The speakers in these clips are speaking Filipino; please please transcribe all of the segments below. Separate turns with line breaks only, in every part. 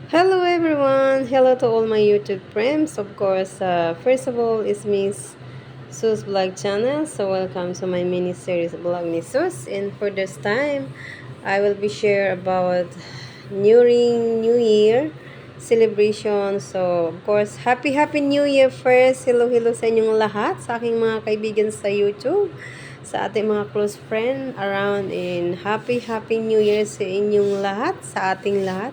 Hello everyone! Hello to all my YouTube friends. Of course, first of all is Miss Sus Vlog channel. So welcome to my mini series vlog ni Sus. And for this time, I will be share about New Year celebration. So of course, Happy New Year first. Hello sa inyong lahat, sa aking mga kaibigan sa YouTube, sa ating mga close friend around, in Happy New Year sa inyong lahat, sa ating lahat.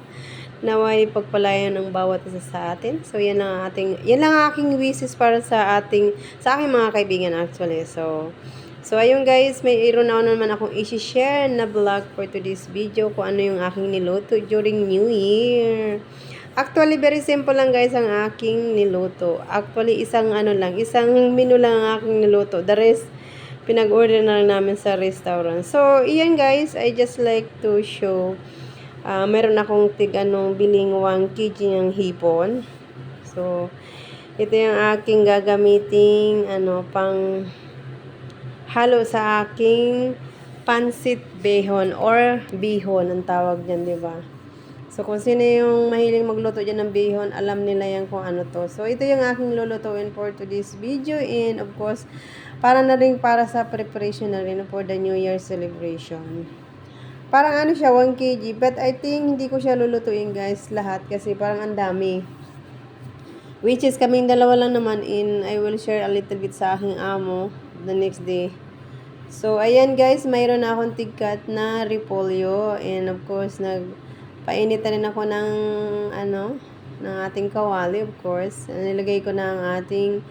Naway pagpalayan ng bawat isa sa atin. So yan lang ang aking wishes para sa aking mga kaibigan actually. So ayun guys, may iron na naman akong i-share na vlog for today's video kung ano yung aking niluto during New Year. Actually, very simple lang guys ang aking niluto. Actually, isang menu lang ang aking niluto. The rest, pinag-order na lang namin sa restaurant. So, iyan guys, I just like to show meron akong biling 1 kg ng hipon. So, ito yung aking gagamiting pang halo sa aking pansit behon or bihon ang tawag diyan, 'di ba? So, kung sino yung mahiling magluto diyan ng bihon, alam nila yan kung ano to. So, ito yung aking lulutuin for today's video, and of course, para sa preparation na rin for the New Year celebration. Parang siya, 1 kg. But I think hindi ko siya lulutuin guys lahat kasi parang ang dami. Which is kaming dalawa lang naman, and I will share a little bit sa aking amo the next day. So ayan guys, mayroon na akong tigkat na repolyo, and of course nagpainit na rin ako ng ating kawali, of course. Nilagay ko na ang ating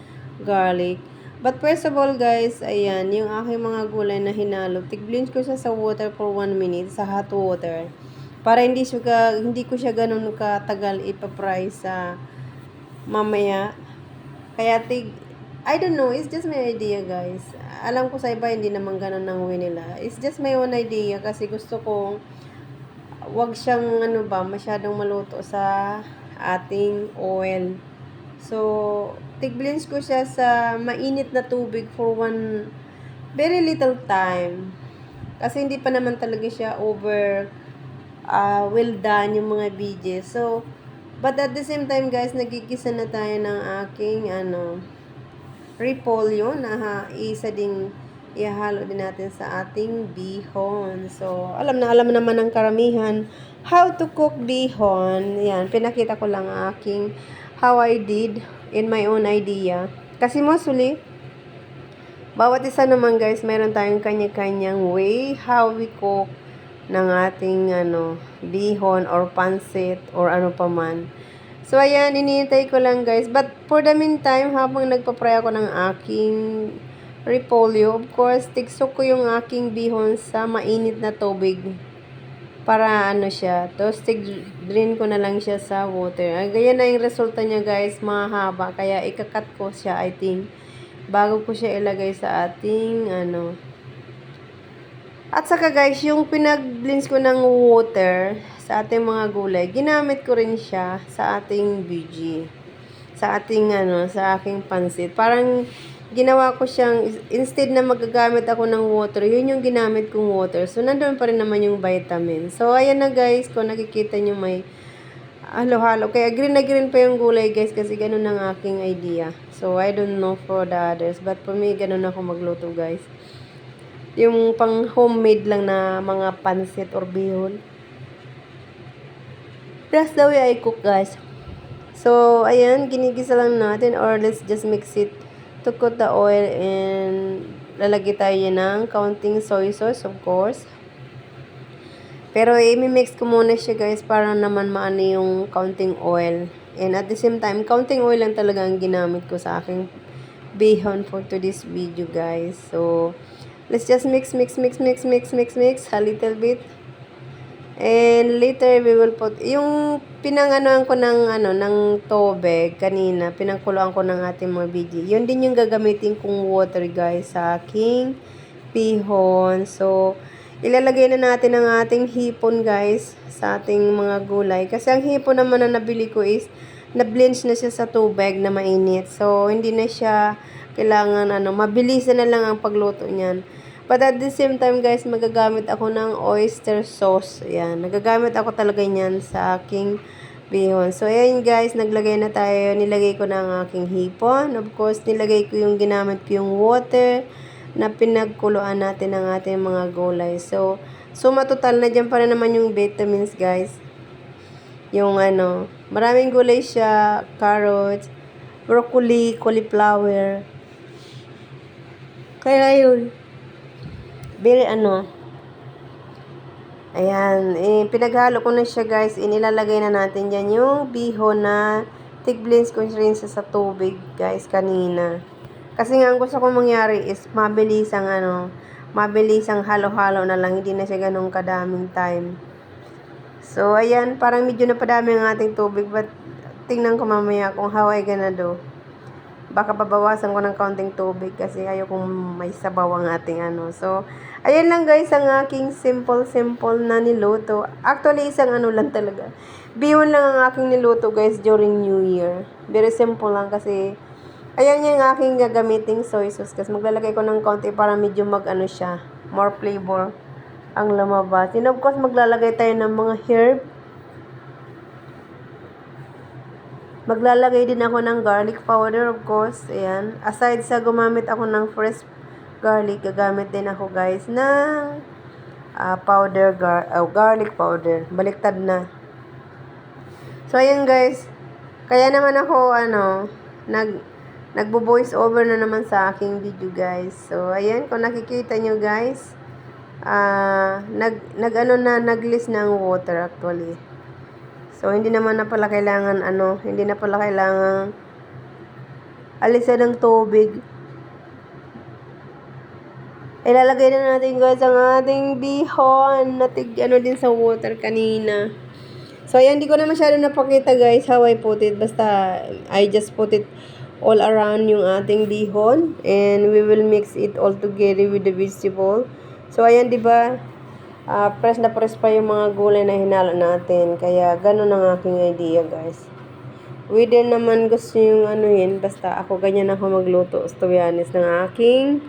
garlic. But first of all guys, ayan, yung aking mga gulay na hinalo, tig-blanch ko siya sa water for 1 minute, sa hot water. Para hindi ko siya ganun katagal ipapry sa mamaya. Kaya I don't know, it's just my idea guys. Alam ko sa iba hindi naman ganun ang way nila. It's just my own idea kasi gusto kong wag siyang masyadong maluto sa ating oil. So, tig-blanch ko siya sa mainit na tubig for very little time. Kasi hindi pa naman talaga siya well done yung mga BJ. So, but at the same time guys, nagigisa na tayo ng aking repolyo na isa ding ihalo din natin sa ating bihon. So, alam naman ng karamihan how to cook bihon. Yan, pinakita ko lang aking how I did in my own idea. Kasi mostly, bawat isa naman guys, meron tayong kanya-kanyang way how we cook ng ating bihon or pansit or ano pa man. So ayan, iniintay ko lang guys. But for the meantime, habang nagpa-fry ako ng aking repolyo, of course, tiksok ko yung aking bihon sa mainit na tubig. Para siya. Tapos drain ko na lang siya sa water. Ganyan na yung resulta niya guys, mahaba. Kaya ikakat ko siya, I think, bago ko siya ilagay sa ating At saka guys, yung pinag-blends ko ng water sa ating mga gulay, ginamit ko rin siya sa ating BG. Sa ating sa aking pansit. Parang ginawa ko siyang, instead na magagamit ako ng water, yun yung ginamit kong water. So, nandun pa rin naman yung vitamin. So, ayan na guys, kung nakikita nyo may halo-halo. Kaya green na green pa yung gulay guys, kasi ganun ang aking idea. So, I don't know for the others, but for me, ganun ako magluto guys. Yung pang homemade lang na mga pansit or bihon. That's the way I cook guys. So, ayan, ginigisa lang natin, or let's just mix it to coat the oil, and lalagay tayo ng counting soy sauce, of course. Pero i-mix ko muna siya guys para naman maano yung counting oil. And at the same time, counting oil lang talaga ang ginamit ko sa aking bihon for today's video guys. So, let's just mix a little bit. And later we will put yung pinanganoan ko ng tubig kanina, pinangkuluan ko ng ating mga BG. Yun din yung gagamitin kong water guys sa aking bihon. So, ilalagay na natin ang ating hipon guys sa ating mga gulay. Kasi ang hipon naman na nabili ko is na-blanch na siya sa tubig na mainit. So, hindi na siya kailangan mabilisan na lang ang pagluto niyan. But at the same time guys, magagamit ako ng oyster sauce. Ayan, nagagamit ako talaga niyan sa aking bihon. So, ayan guys, naglagay na tayo. Nilagay ko na ang aking hipon. Of course, nilagay ko yung ginamit ko yung water na pinagkuluan natin ng ating mga gulay. So matotal na dyan para naman yung vitamins guys. Yung maraming gulay siya, carrots, broccoli, cauliflower. Kaya yun, very ayan, pinaghalo ko na siya guys. Inilalagay na natin dyan yung bihon na tig-blends ko rin sa tubig guys kanina. Kasi nga ang gusto kong mangyari is mabilisang halo-halo na lang. Hindi na siya ganun kadaming time. So ayan, parang medyo napadami ang ating tubig. But tingnan ko mamaya kung how I gonna do. Baka babawasan ko ng kaunting tubig kasi ayokong may sabaw ang ating So, ayan lang guys ang aking simple na niluto. Actually, isang lang talaga. Bihon lang ang aking niluto guys during New Year. Very simple lang kasi ayan yung aking gagamiting soy sauce kasi maglalagay ko ng kaunti para medyo siya, more flavor ang lumabas. And of course, maglalagay tayo ng mga herb. Maglalagay din ako ng garlic powder, of course. Ayan. Aside sa gumamit ako ng fresh garlic, gagamit din ako, guys, ng garlic powder. Baliktad na. So, ayan, guys. Kaya naman ako, nagbo-voice over na naman sa aking video, guys. So, ayan. Kung nakikita nyo, guys, nag-list ng water, actually. So, hindi naman na pala kailangan, alisan ng tubig. Ilalagay na natin guys ang ating bihon na din sa water kanina. So, ayan, hindi ko na masyado napakita guys how I put it. Basta, I just put it all around yung ating bihon. And we will mix it all together with the vegetable. So, ayan, diba? Press na press pa yung mga gulay na hinalo natin. Kaya, ganun ang aking idea, guys. Whether naman gusto yung basta ako ganyan ako magluto, to be honest, ng aking,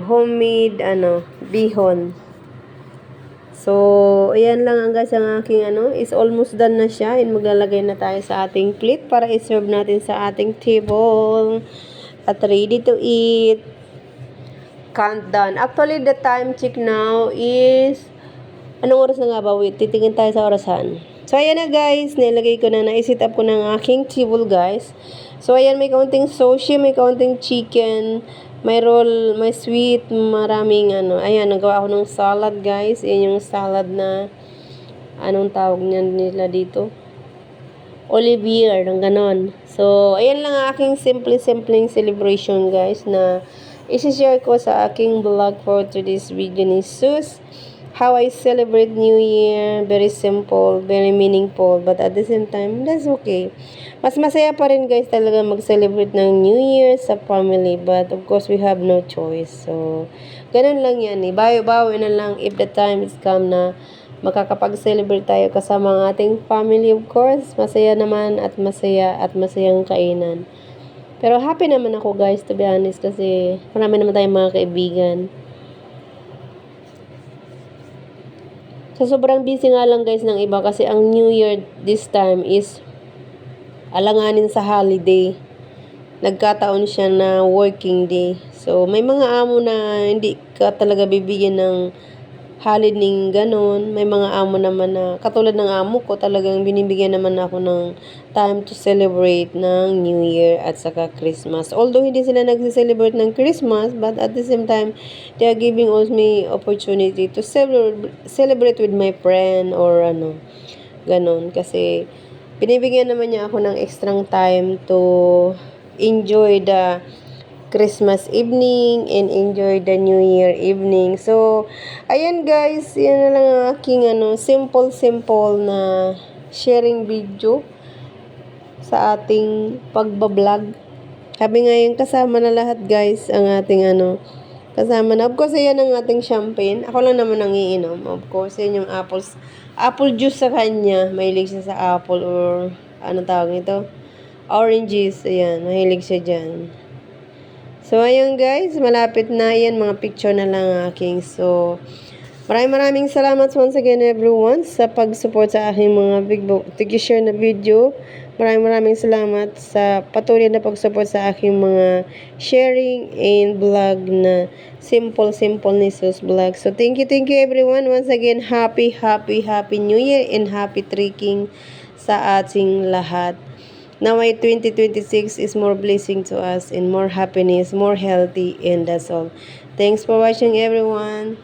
homemade, bihon. So, ayan lang ang guys ang aking, is almost done na siya. And maglalagay na tayo sa ating plate para i-serve natin sa ating table. At ready to eat. Countdown. Actually, the time check now is anong oras na nga ba? Wait, titingin tayo sa orasan. So, ayan na guys. Nilagay ko na. Na-set up ko ng aking table guys. So, ayan, may kaunting sushi, may kaunting chicken, may roll, may sweet, maraming Ayan, nagawa ako ng salad guys. Ayan yung salad na anong tawag nila dito? Olivier, ng ganon. So, ayan lang ang aking simple celebration guys na isi-share ko sa aking vlog for today's video ni Sus. How I celebrate New Year. Very simple, very meaningful. But at the same time, that's okay. Mas masaya pa rin guys talaga mag-celebrate ng New Year sa family. But of course, we have no choice. So, ganun lang yan. Bawi-bawi na lang if the time is come na makakapag-celebrate tayo kasama ang ating family. Of course, masaya naman at masayang kainan. Pero happy naman ako guys, to be honest, kasi marami naman tayong mga kaibigan. So, sobrang busy nga lang guys ng iba kasi ang New Year this time is alanganin sa holiday. Nagkataon siya na working day. So, may mga amo na hindi ka talaga bibigyan ng holiday ganun. May mga amo naman na, katulad ng amo ko, talagang binibigyan naman ako ng time to celebrate ng New Year at saka Christmas. Although hindi sila nagse-celebrate ng Christmas, but at the same time, they are giving me opportunity to celebrate with my friend or ganun. Kasi binibigyan naman niya ako ng extra time to enjoy the Christmas evening and enjoy the New Year evening. So, ayan guys, yan na lang ang aking simple na sharing video sa ating pagbablog. Sabi nga yung kasama na lahat guys, ang ating kasama na. Of course, ayan ang ating champagne. Ako lang naman ang iinom. Of course, yan yung apple juice sa kanya. Mahilig siya sa apple or tawag nito? Oranges. Ayan, mahilig siya dyan. So, ayun guys, malapit na yan. Mga picture na lang aking. So, Maraming salamat once again everyone sa pag-support sa aking mga share na video. Maraming salamat sa patuloy na pag-support sa aking mga sharing and vlog na simple ni Sus Vlog. So thank you everyone. Once again, happy New Year and happy trekking sa ating lahat. Naway 2026 is more blessing to us and more happiness, more healthy, and that's all. Thanks for watching everyone.